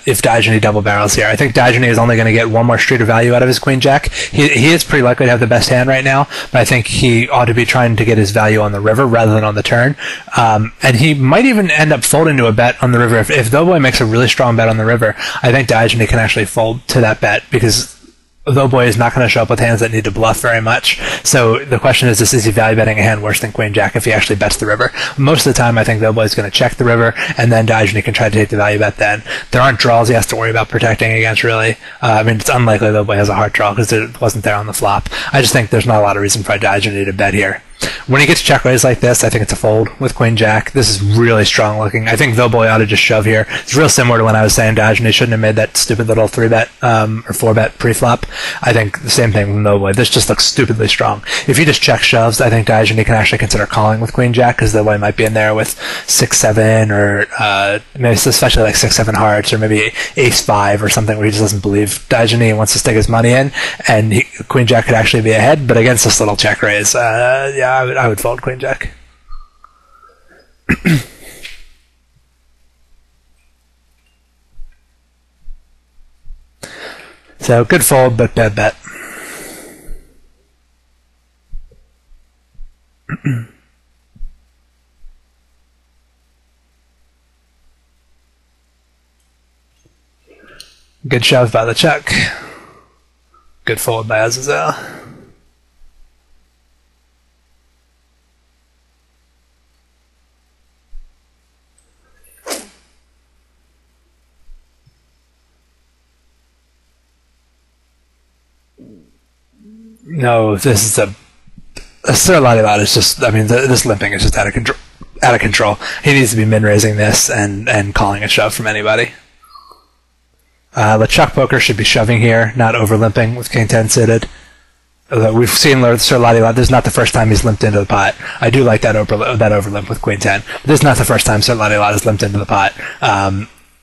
if Diogenes double barrels here. I think Diogenes is only going to get one more street of value out of his Queen Jack. He is pretty likely to have the best hand right now, but I think he ought to be trying to get his value on the river rather than on the turn. And he might even end up folding to a bet on the river. If Though Boy makes a really strong bet on the river, I think Diogenes can actually fold to that bet because Though Boy is not going to show up with hands that need to bluff very much. So the question is he value betting a hand worse than Queen Jack if he actually bets the river? Most of the time, I think Though Boy is going to check the river, and then Diogenes can try to take the value bet then. There aren't draws he has to worry about protecting against, really. I mean, it's unlikely Though Boy has a hard draw because it wasn't there on the flop. I just think there's not a lot of reason for Diogenes to bet here. When he gets check raised like this, I think it's a fold with Queen Jack. This is really strong looking. I think Though Boy ought to just shove here. It's real similar to when I was saying Diogenes shouldn't have made that stupid little 3-bet or 4-bet pre-flop. I think the same thing with Though Boy. This just looks stupidly strong. If he just check shoves, I think Diogenes can actually consider calling with Queen Jack because Though Boy might be in there with 6-7 or maybe especially like 6-7 hearts or maybe Ace-5 or something where he just doesn't believe Diogenes wants to stick his money in, and Queen Jack could actually be ahead. But against this little check raise, yeah, I would fold Queen Jack. So good fold, but bad bet. Good shove by LeChuck. Good fold by Azazel. No, this is a Sir Lottie Lot is just, I mean, this limping is just out of control. Out of control. He needs to be min-raising this and calling a shove from anybody. LeChuck Poker should be shoving here, not over-limping with King 10 suited. We've seen Sir Lottie Lot. This is not the first time he's limped into the pot. I do like that over-limp with Queen 10. But this is not the first time Sir Lottie Lot has limped into the pot.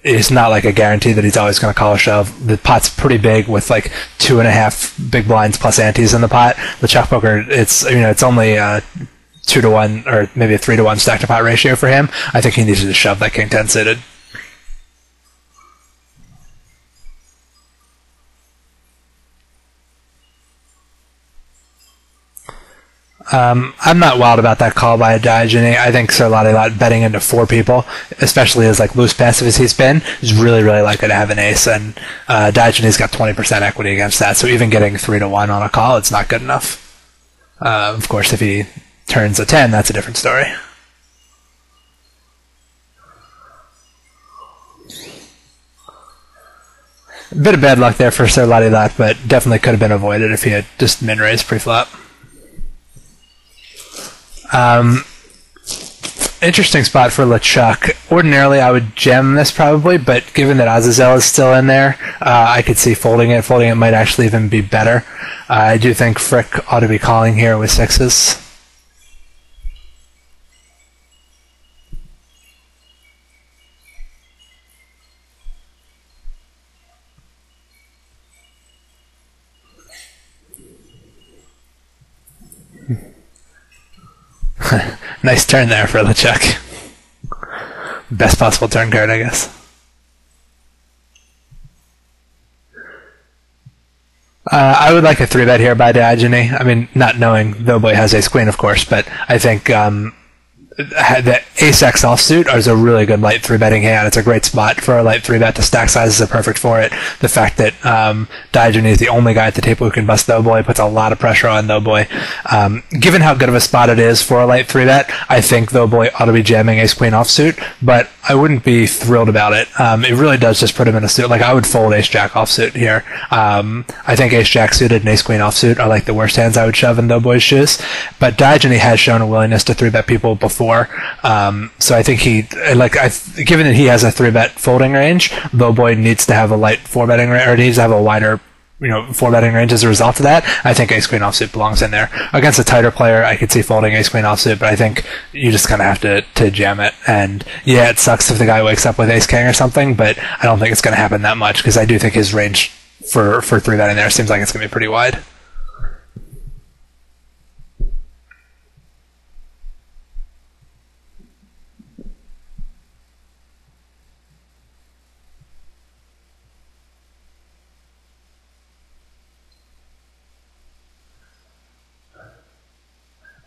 It's not like a guarantee that he's always going to call a shove. The pot's pretty big with like 2.5 big blinds plus antes in the pot. LeChuck Poker, it's only 2-to-1 or maybe a 3-to-1 stack to pot ratio for him. I think he needs to shove that King 10 suited. I'm not wild about that call by Diogenes. I think Sir Lottie Lot betting into 4 people, especially as like loose passive as he's been, is really, really likely to have an ace, and Diogenes got 20% equity against that, so even getting 3-to-1 on a call, it's not good enough. Of course, if he turns a 10, that's a different story. A bit of bad luck there for Sir Lottie Lot, but definitely could have been avoided if he had just min-raised pre-flop. Interesting spot for LeChuck. Ordinarily, I would jam this probably, but given that Azazel is still in there, I could see folding it. Folding it might actually even be better. I do think Frick ought to be calling here with 6s. Nice turn there for LeChuck. Best possible turn card, I guess. I would like a 3-bet here by Diogenes. I mean, not knowing Doughboy has ace-queen, of course, but I think the ace-x offsuit is a really good light 3-betting hand. It's a great spot for a light 3-bet. The stack sizes are perfect for it. The fact that Diogenes is the only guy at the table who can bust Doughboy puts a lot of pressure on Doughboy. Given how good of a spot it is for a light 3-bet, I think Doughboy ought to be jamming ace-queen offsuit, but I wouldn't be thrilled about it. It really does just put him in a suit. Like, I would fold ace-jack offsuit here. I think ace-jack suited and ace-queen offsuit are like the worst hands I would shove in Doughboy's shoes, but Diogenes has shown a willingness to 3-bet people before. So I think given that he has a 3-bet folding range, Doughboy needs to have a light 4-betting range, or needs to have a wider 4-betting range as a result of that. I think ace-queen offsuit belongs in there. Against a tighter player, I could see folding ace-queen offsuit, but I think you just kind of have to jam it. And yeah, it sucks if the guy wakes up with ace-king or something, but I don't think it's going to happen that much, because I do think his range for 3-betting there seems like it's going to be pretty wide.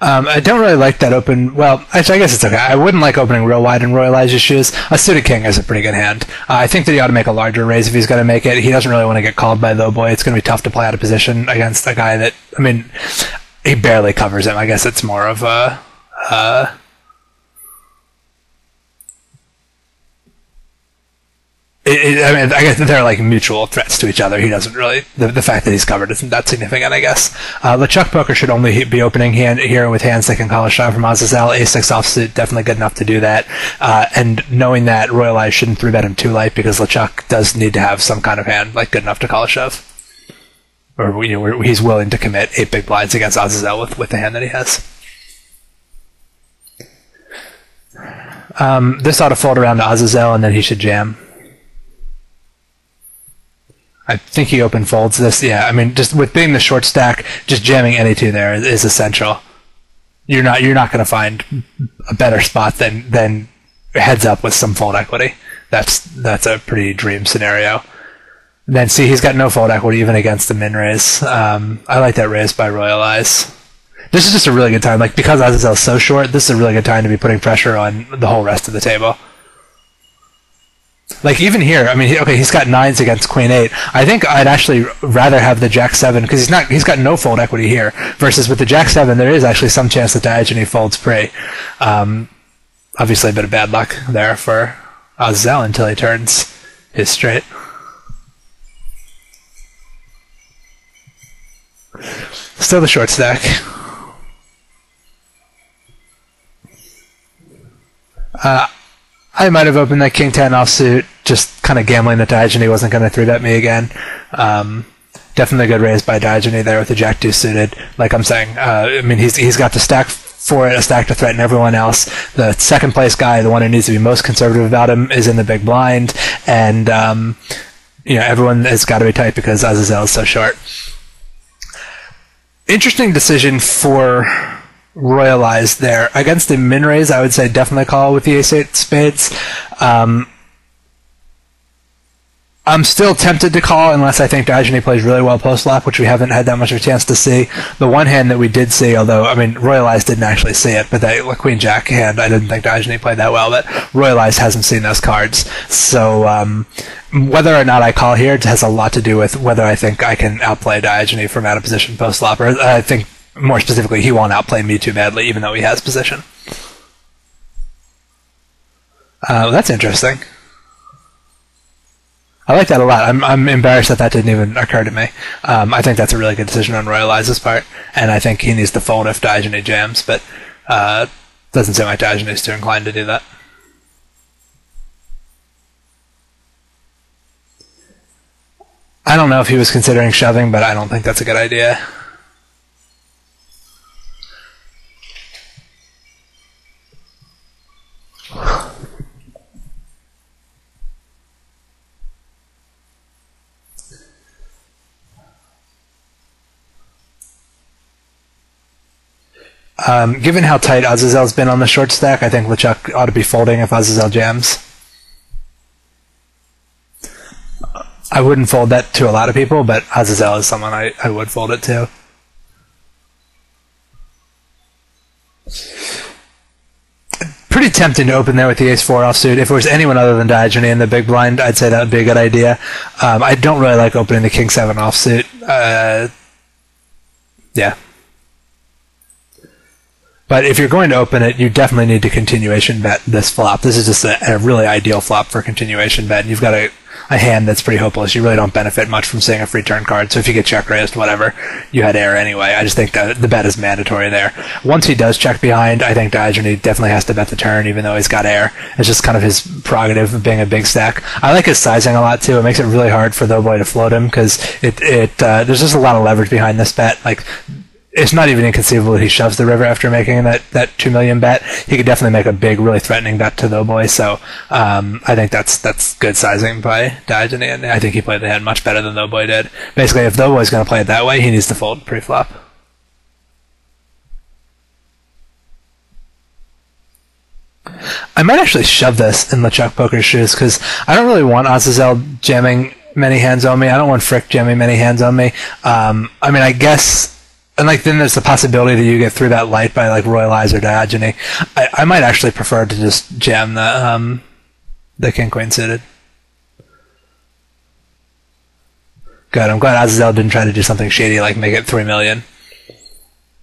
I don't really like that open. Well, actually, I guess it's okay. I wouldn't like opening real wide in Roy Elijah's shoes. A suited king is a pretty good hand. I think that he ought to make a larger raise if he's going to make it. He doesn't really want to get called by Doughboy. It's going to be tough to play out of position against a guy that, I mean, he barely covers him. I guess it's more of a I guess they're like mutual threats to each other. He doesn't really. The fact that he's covered isn't that significant, I guess. LeChuck Poker should only be opening here with hands that can call a shot from Azazel. Ace-6 offsuit, definitely good enough to do that. And knowing that, Royal Eyes shouldn't 3-bet him too light, because LeChuck does need to have some kind of hand like good enough to call a shove, or where he's willing to commit 8 big blinds against Azazel with the hand that he has. This ought to fold around to Azazel, and then he should jam. I think he open folds this. Yeah, I mean, just with being the short stack, just jamming any 2 there is essential. You're not going to find a better spot than heads up with some fold equity. That's a pretty dream scenario. Then see, he's got no fold equity even against the min raise. I like that raise by Royal Eyes. This is just a really good time. Like, because Azazel's so short, this is a really good time to be putting pressure on the whole rest of the table. Like, even here, I mean, okay, he's got 9s against Queen 8. I think I'd actually rather have the Jack 7, because he's got no fold equity here, versus with the Jack 7, there is actually some chance that Diogenes folds pre. Obviously a bit of bad luck there for Azazel until he turns his straight. Still the short stack. I might have opened that king 10 offsuit, just kind of gambling that Diogenes wasn't going to 3-bet me again. Definitely a good raise by Diogenes there with the jack deuce suited. Like I'm saying, I mean he's got the stack for it, a stack to threaten everyone else. The second place guy, the one who needs to be most conservative about him, is in the big blind, and everyone has got to be tight because Azazel is so short. Interesting decision for Royalized there. Against the min raise, I would say definitely call with the ace-8 spades. I'm still tempted to call unless I think Diogenes plays really well post-flop, which we haven't had that much of a chance to see. The one hand that we did see, although, I mean, Royalized didn't actually see it, but the Queen-Jack hand, I didn't think Diogenes played that well, but Royalized hasn't seen those cards. So whether or not I call here has a lot to do with whether I think I can outplay Diogenes from out of position post-flop, or I think, more specifically, he won't outplay me too badly, even though he has position. That's interesting. I like that a lot. I'm embarrassed that didn't even occur to me. I think that's a really good decision on Royalize's part, and I think he needs to fold if Diogenes jams, but doesn't seem like Diogenes is too inclined to do that. I don't know if he was considering shoving, but I don't think that's a good idea. Given how tight Azazel's been on the short stack, I think LeChuck ought to be folding if Azazel jams. I wouldn't fold that to a lot of people, but Azazel is someone I would fold it to. Pretty tempting to open there with the ace-4 offsuit. If it was anyone other than Diogenes in the big blind, I'd say that would be a good idea. I don't really like opening the king-7 offsuit. Yeah. But if you're going to open it, you definitely need to continuation bet this flop. This is just a really ideal flop for continuation bet. You've got a hand that's pretty hopeless. You really don't benefit much from seeing a free turn card. So if you get check raised, whatever, you had air anyway. I just think that the bet is mandatory there. Once he does check behind, I think Diogenes definitely has to bet the turn, even though he's got air. It's just kind of his prerogative of being a big stack. I like his sizing a lot too. It makes it really hard for the boy to float him because there's just a lot of leverage behind this bet. Like, it's not even inconceivable that he shoves the river after making that 2 million bet. He could definitely make a big, really threatening bet to the boy. So I think that's good sizing by Diogenes, and I think he played the hand much better than the boy did. Basically, if the boy's going to play it that way, he needs to fold pre-flop. I might actually shove this in LeChuck Poker's shoes because I don't really want Azazel jamming many hands on me. I don't want Frick jamming many hands on me. I mean, I guess. And then there's the possibility that you get through that light by Royalize or Diogenes. I might actually prefer to just jam the king queen suited. Good. I'm glad Azazel didn't try to do something shady like make it 3 million.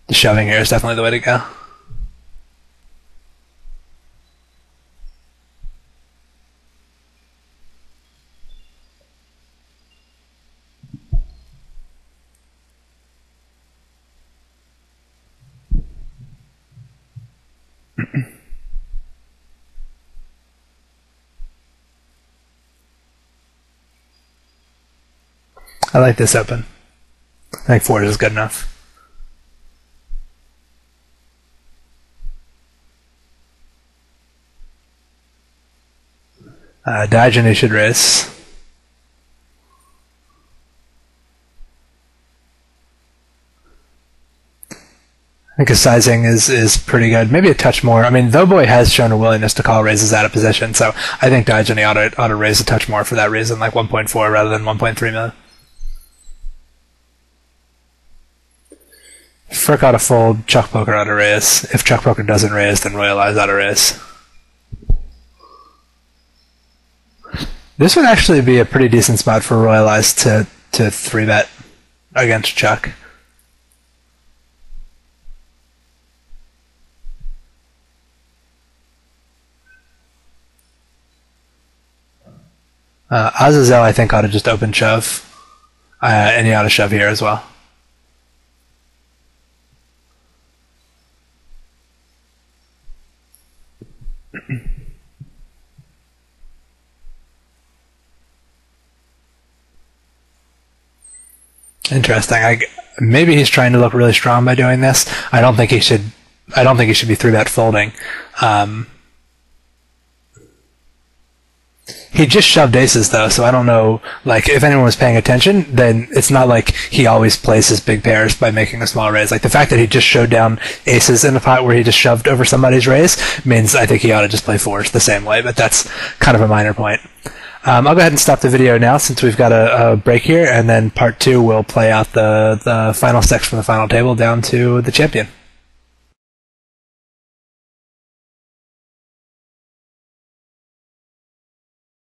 The shoving here is definitely the way to go. I like this open. I think 4 is good enough. Diogenes should raise. I think his sizing is pretty good. Maybe a touch more. I mean, Though Boy has shown a willingness to call raises out of position, so I think Diogenes ought to raise a touch more for that reason, like 1.4 rather than 1.3 million. Frick ought to fold, Chuck Poker ought to raise. If Chuck Poker doesn't raise, then Royalize ought to raise. This would actually be a pretty decent spot for Royalize to 3-bet against Chuck. Azazel, I think, ought to just open shove. And he ought to shove here as well. Interesting. Maybe he's trying to look really strong by doing this. I don't think he should. I don't think he should be through that folding. He just shoved aces though, so I don't know. Like, if anyone was paying attention, then it's not like he always plays his big pairs by making a small raise. Like, the fact that he just showed down aces in a pot where he just shoved over somebody's raise means I think he ought to just play fours the same way. But that's kind of a minor point. I'll go ahead and stop the video now since we've got a break here, and then part 2 we'll play out the final stacks from the final table down to the champion.